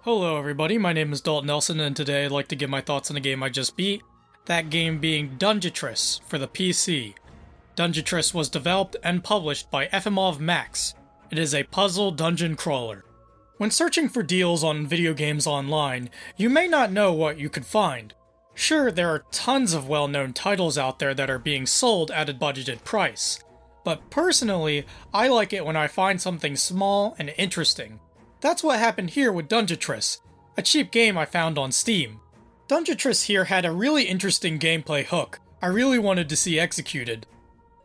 Hello everybody, my name is Daulton Nelson, and today I'd like to give my thoughts on a game I just beat, that game being Dungetris for the PC. Dungetris was developed and published by FMOV Max. It is a puzzle dungeon crawler. When searching for deals on video games online, you may not know what you could find. Sure, there are tons of well-known titles out there that are being sold at a budgeted price, but personally, I like it when I find something small and interesting. That's what happened here with Dungetris, a cheap game I found on Steam. Dungetris here had a really interesting gameplay hook I really wanted to see executed.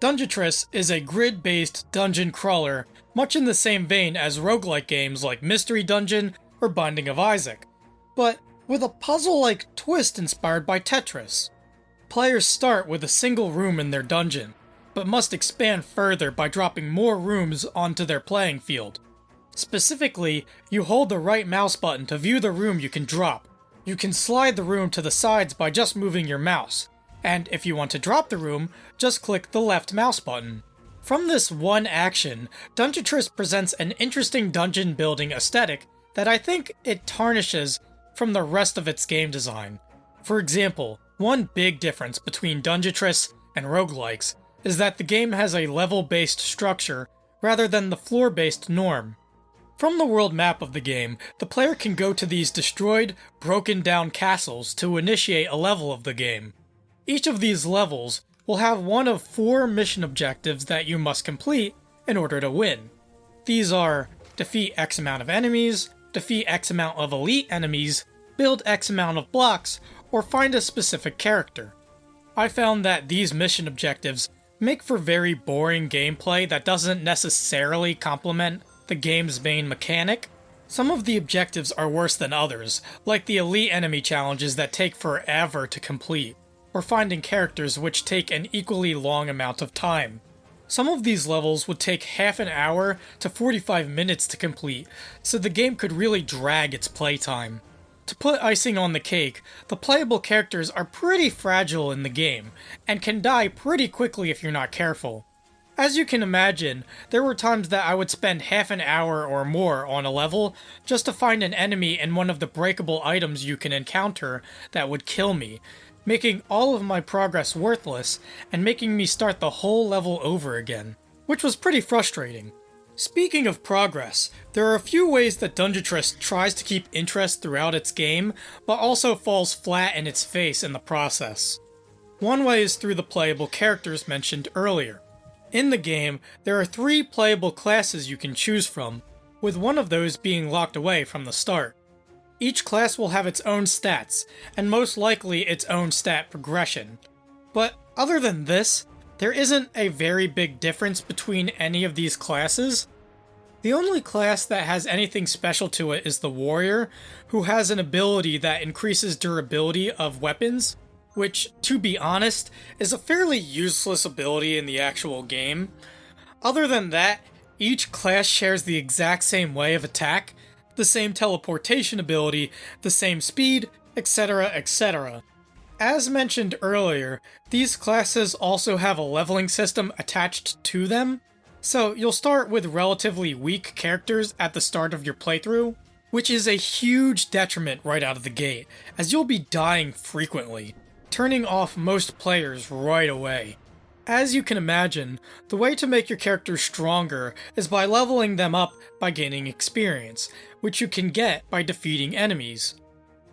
Dungetris is a grid-based dungeon crawler, much in the same vein as roguelike games like Mystery Dungeon or Binding of Isaac, but with a puzzle-like twist inspired by Tetris. Players start with a single room in their dungeon, but must expand further by dropping more rooms onto their playing field. Specifically, you hold the right mouse button to view the room you can drop. You can slide the room to the sides by just moving your mouse, and if you want to drop the room, just click the left mouse button. From this one action, Dungetris presents an interesting dungeon building aesthetic that I think it tarnishes from the rest of its game design. For example, one big difference between Dungetris and roguelikes is that the game has a level-based structure rather than the floor-based norm. From the world map of the game, the player can go to these destroyed, broken down castles to initiate a level of the game. Each of these levels will have one of 4 mission objectives that you must complete in order to win. These are defeat X amount of enemies, defeat X amount of elite enemies, build X amount of blocks, or find a specific character. I found that these mission objectives make for very boring gameplay that doesn't necessarily complement the game's main mechanic. Some of the objectives are worse than others, like the elite enemy challenges that take forever to complete, or finding characters which take an equally long amount of time. Some of these levels would take half an hour to 45 minutes to complete, so the game could really drag its playtime. To put icing on the cake, the playable characters are pretty fragile in the game, and can die pretty quickly if you're not careful. As you can imagine, there were times that I would spend half an hour or more on a level just to find an enemy and one of the breakable items you can encounter that would kill me, making all of my progress worthless and making me start the whole level over again, which was pretty frustrating. Speaking of progress, there are a few ways that Dungetris tries to keep interest throughout its game, but also falls flat in its face in the process. One way is through the playable characters mentioned earlier. In the game, there are 3 playable classes you can choose from, with one of those being locked away from the start. Each class will have its own stats, and most likely its own stat progression. But other than this, there isn't a very big difference between any of these classes. The only class that has anything special to it is the warrior, who has an ability that increases durability of weapons, which, to be honest, is a fairly useless ability in the actual game. Other than that, each class shares the exact same way of attack, the same teleportation ability, the same speed, etc., etc. As mentioned earlier, these classes also have a leveling system attached to them, so you'll start with relatively weak characters at the start of your playthrough, which is a huge detriment right out of the gate, as you'll be dying frequently, turning off most players right away. As you can imagine, the way to make your characters stronger is by leveling them up by gaining experience, which you can get by defeating enemies.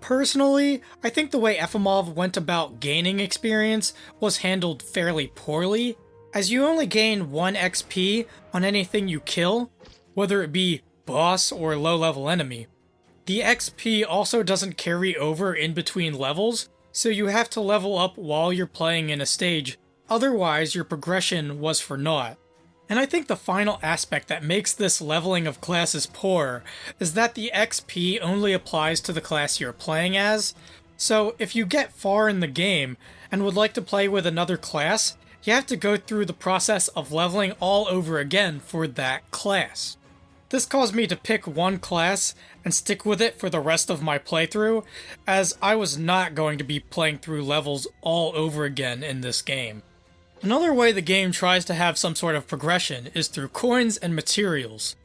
Personally, I think the way FMOV went about gaining experience was handled fairly poorly, as you only gain 1 XP on anything you kill, whether it be boss or low-level enemy. The XP also doesn't carry over in between levels, so you have to level up while you're playing in a stage, otherwise your progression was for naught. And I think the final aspect that makes this leveling of classes poor is that the XP only applies to the class you're playing as, so if you get far in the game and would like to play with another class, you have to go through the process of leveling all over again for that class. This caused me to pick one class and stick with it for the rest of my playthrough, as I was not going to be playing through levels all over again in this game. Another way the game tries to have some sort of progression is through coins and materials.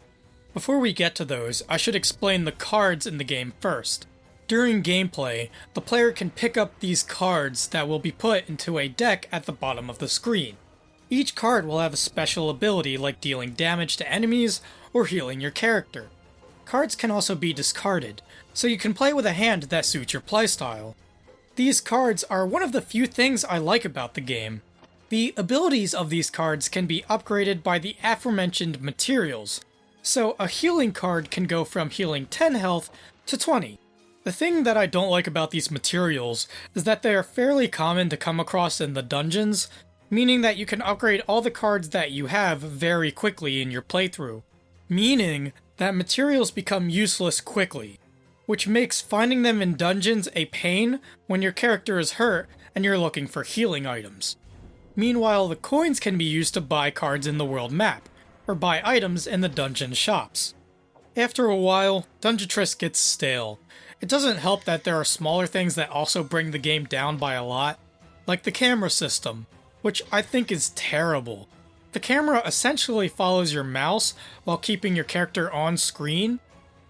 Before we get to those, I should explain the cards in the game first. During gameplay, the player can pick up these cards that will be put into a deck at the bottom of the screen. Each card will have a special ability like dealing damage to enemies or healing your character. Cards can also be discarded, so you can play with a hand that suits your playstyle. These cards are one of the few things I like about the game. The abilities of these cards can be upgraded by the aforementioned materials, so a healing card can go from healing 10 health to 20. The thing that I don't like about these materials is that they are fairly common to come across in the dungeons, meaning that you can upgrade all the cards that you have very quickly in your playthrough, meaning that materials become useless quickly, which makes finding them in dungeons a pain when your character is hurt and you're looking for healing items. Meanwhile, the coins can be used to buy cards in the world map, or buy items in the dungeon shops. After a while, Dungetris gets stale. It doesn't help that there are smaller things that also bring the game down by a lot, like the camera system, which I think is terrible. The camera essentially follows your mouse while keeping your character on screen.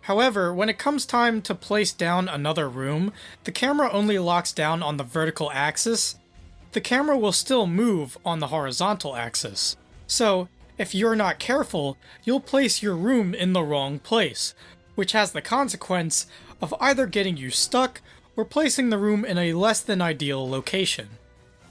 However, when it comes time to place down another room, the camera only locks down on the vertical axis. The camera will still move on the horizontal axis. So, if you're not careful, you'll place your room in the wrong place, which has the consequence of either getting you stuck or placing the room in a less than ideal location.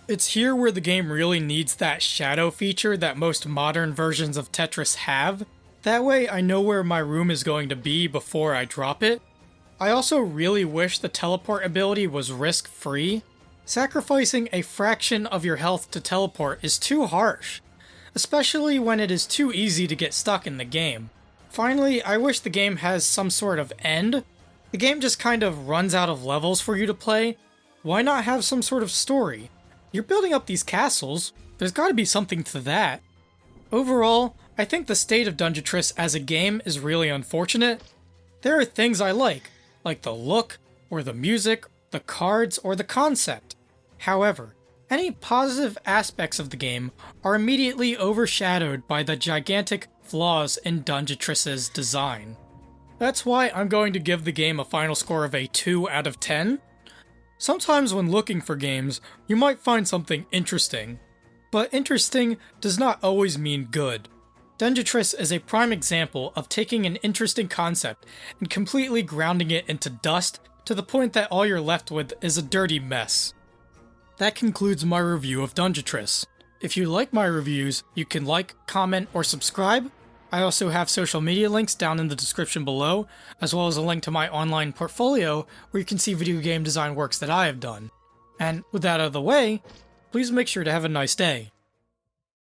It's here where the game really needs that shadow feature that most modern versions of Tetris have. That way I know where my room is going to be before I drop it. I also really wish the teleport ability was risk-free. Sacrificing a fraction of your health to teleport is too harsh, especially when it is too easy to get stuck in the game. Finally, I wish the game has some sort of end. The game just kind of runs out of levels for you to play. Why not have some sort of story? You're building up these castles, there's gotta be something to that. Overall, I think the state of Dungetris as a game is really unfortunate. There are things I like the look, or the music, the cards, or the concept. However, any positive aspects of the game are immediately overshadowed by the gigantic flaws in Dungetris' design. That's why I'm going to give the game a final score of a 2 out of 10. Sometimes when looking for games, you might find something interesting, but interesting does not always mean good. Dungetris is a prime example of taking an interesting concept and completely grounding it into dust to the point that all you're left with is a dirty mess. That concludes my review of Dungetris. If you like my reviews, you can like, comment, or subscribe. I also have social media links down in the description below, as well as a link to my online portfolio where you can see video game design works that I have done. And with that out of the way, please make sure to have a nice day.